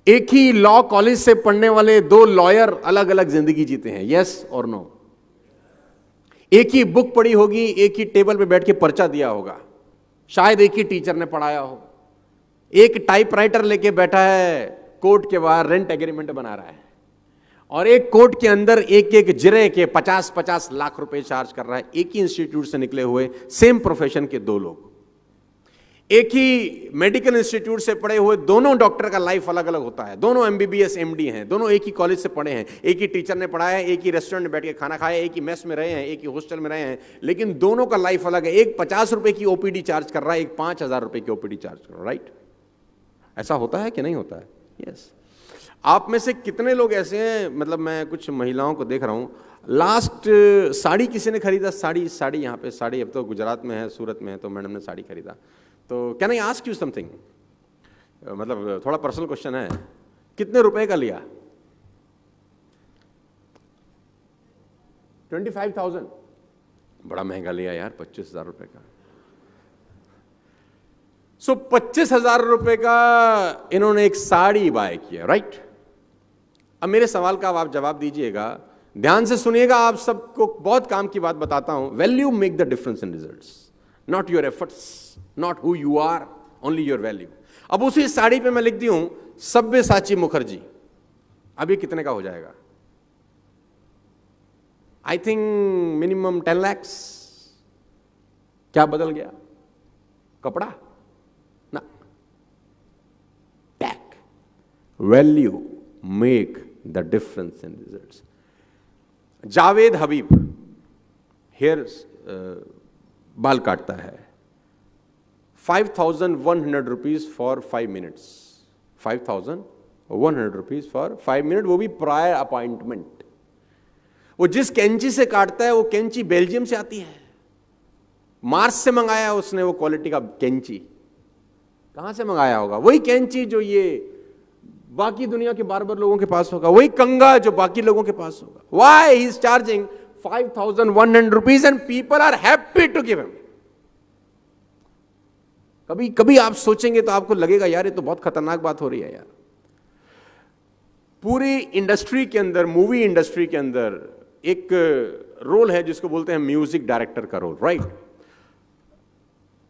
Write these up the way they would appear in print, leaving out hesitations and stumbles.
एक ही law college से पढ़ने वाले दो लॉयर अलग अलग जिंदगी जीते हैं, यस और नो। एक ही बुक पढ़ी होगी, एक ही टेबल पे बैठ के पर्चा दिया होगा, शायद एक ही टीचर ने पढ़ाया हो। एक टाइपराइटर लेके बैठा है, कोर्ट के बाहर रेंट एग्रीमेंट बना रहा है, और एक कोर्ट के अंदर एक एक जिरे के 50-50 लाख रुपए चार्ज कर रहा है। एक ही इंस्टीट्यूट से निकले हुए सेम प्रोफेशन के दो लोग, एक ही मेडिकल इंस्टीट्यूट से पढ़े हुए दोनों डॉक्टर का लाइफ अलग अलग होता है। दोनों MBBS MD हैं, दोनों एक ही कॉलेज से पढ़े हैं, एक ही टीचर ने पढ़ाया है, एक ही रेस्टोरेंट में बैठ के खाना खाया, एक ही मेस में रहे हैं, एक ही हॉस्टल में रहे हैं, लेकिन दोनों का लाइफ अलग है। एक 50 रुपए की OPD चार्ज कर रहा है, एक 5,000 रुपए की OPD चार्ज कर रहा है, राइट? ऐसा होता है कि नहीं होता है? यस। आप में से कितने लोग ऐसे हैं, मतलब मैं कुछ महिलाओं को देख रहा हूं, लास्ट साड़ी किसी ने खरीदा? साड़ी यहाँ पे साड़ी, अब तो गुजरात में है, सूरत में है, तो मैडम ने साड़ी खरीदा। तो can I ask you something, मतलब थोड़ा पर्सनल क्वेश्चन है, कितने रुपए का लिया? 25,000? बड़ा महंगा लिया यार, 25,000 रुपए का। 25,000 रुपए का इन्होंने एक साड़ी बाय किया, राइट? अब मेरे सवाल का आप जवाब दीजिएगा, ध्यान से सुनिएगा, आप सबको बहुत काम की बात बताता हूं। Value make the difference in results, not your efforts, not who you are, only your value. अब उसी साड़ी पे मैं लिख दी हूं सब्यसाची मुखर्जी, अब ये कितने का हो जाएगा? I think minimum 10 lakhs। क्या बदल गया? कपड़ा ना, tag. Value make the difference in results. Javed Habib hair बाल काटता है, 5,100 rupees for 5 minutes, 5,100 rupees for 5 minutes, वो भी प्रायर अपॉइंटमेंट। वो जिस कैंची से काटता है वो कैंची बेल्जियम से आती है, मार्स से मंगाया है उसने वो क्वालिटी का कैंची। कहां से मंगाया होगा? वही कैंची जो ये बाकी दुनिया के बार्बर लोगों के पास होगा, वही कंगा जो बाकी लोगों के पास होगा। Why he is charging 5,100 rupees and people are happy to give him? कभी कभी आप सोचेंगे तो आपको लगेगा यार ये तो बहुत खतरनाक बात हो रही है यार। पूरी इंडस्ट्री के अंदर, मूवी इंडस्ट्री के अंदर एक रोल है जिसको बोलते हैं म्यूजिक डायरेक्टर का रोल, राइट?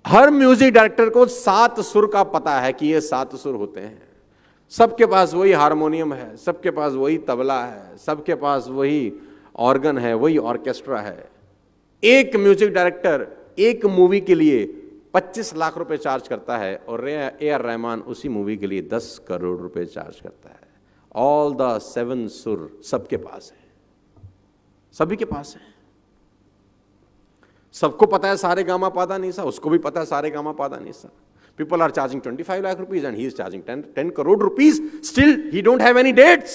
हर म्यूजिक डायरेक्टर को 7 सुर का पता है कि ये 7 सुर होते हैं। सबके पास वही हारमोनियम है, सबके पास वही तबला है, सबके पास वही ऑर्गन है, वही ऑर्केस्ट्रा है। एक म्यूजिक डायरेक्टर एक मूवी के लिए 25 लाख रुपए चार्ज करता है और AR रहमान उसी मूवी के लिए 10 करोड़ रुपए चार्ज करता है। ऑल द 7 सुर सबके पास है, सभी के पास है। सबको पता है सारे गामा पादा नीसा, उसको भी पता है सारे गामा पादा NISA. People are charging 25 lakh rupees and he is charging 10 crore rupees. Still, he don't have any dates.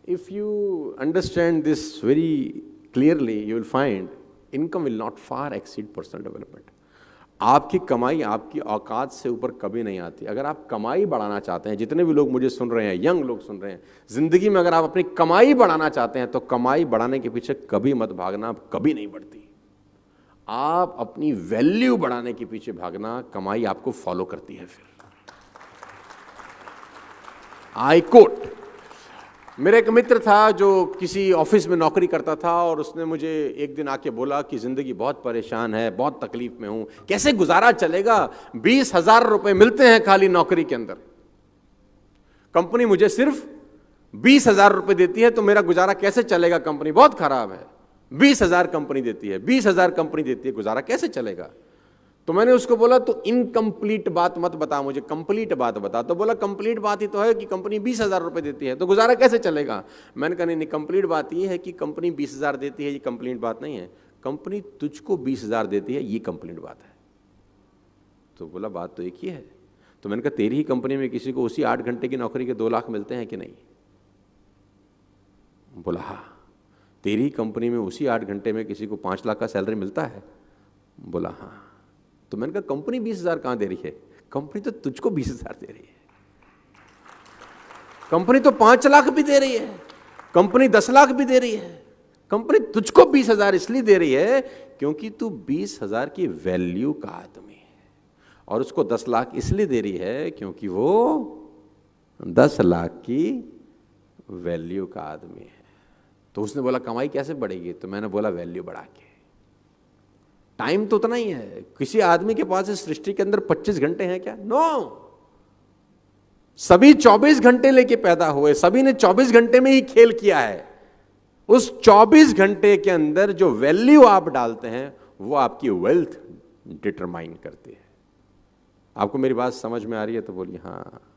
If you understand this very clearly, you will find income will not far exceed personal development. आपकी कमाई आपकी औकात से ऊपर कभी नहीं आती। अगर आप कमाई बढ़ाना चाहते हैं, जितने भी लोग मुझे सुन रहे हैं, यंग लोग सुन रहे हैं, जिंदगी में अगर आप अपनी कमाई बढ़ाना चाहते हैं तो कमाई बढ़ाने के पीछे कभी मत भागना, कभी नहीं बढ़ती। आप अपनी वैल्यू बढ़ाने के पीछे भागना, कमाई आपको फॉलो करती है। फिर आई कोट, मेरा एक मित्र था जो किसी ऑफिस में नौकरी करता था और उसने मुझे एक दिन आके बोला कि जिंदगी बहुत परेशान है, बहुत तकलीफ में हूं, कैसे गुजारा चलेगा? 20,000 रुपए मिलते हैं खाली नौकरी के अंदर, कंपनी मुझे सिर्फ 20,000 रुपए देती है, तो मेरा गुजारा कैसे चलेगा? कंपनी बहुत खराब है, 20,000 कंपनी देती है, 20,000 कंपनी देती है, गुजारा कैसे चलेगा? तो मैंने उसको बोला तो इनकम्प्लीट बात मत बता, मुझे कंप्लीट बात बता। तो बोला कंप्लीट बात ही तो है कि कंपनी 20,000 रुपए देती है, तो गुजारा कैसे चलेगा? मैंने कहा नहीं, कंप्लीट बात ये है कि कंपनी 20,000 देती है, ये कंप्लीट बात नहीं है। कंपनी तुझको 20,000 देती है, ये कंप्लीट बात है। तो बोला बात तो एक ही है। तो मैंने कहा तेरी ही कंपनी में किसी को उसी 8 घंटे की नौकरी के 2 लाख मिलते हैं कि नहीं? बोला हाँ। तेरी कंपनी में उसी 8 घंटे में किसी को 5 लाख का सैलरी मिलता है? बोला हाँ। तो मैंने कहा कंपनी 20,000 कहां दे रही है? कंपनी तो तुझको 20,000 दे रही है। कंपनी तो 5 लाख भी दे रही है, कंपनी 10 लाख भी दे रही है, कंपनी तुझको 20,000 इसलिए दे रही है क्योंकि तू 20,000 की वैल्यू का आदमी है। और उसको 10 लाख इसलिए दे रही है क्योंकि वो 10 लाख की वैल्यू का आदमी है। तो उसने बोला कमाई कैसे बढ़ेगी? तो मैंने बोला वैल्यू बढ़ा के। टाइम तो उतना ही है। किसी आदमी के पास इस सृष्टि के अंदर 25 घंटे हैं क्या? नो। सभी 24 घंटे लेके पैदा हुए, सभी ने 24 घंटे में ही खेल किया है। उस 24 घंटे के अंदर जो वैल्यू आप डालते हैं वो आपकी वेल्थ डिटरमाइन करती है। आपको मेरी बात समझ में आ रही है तो बोलिए हाँ।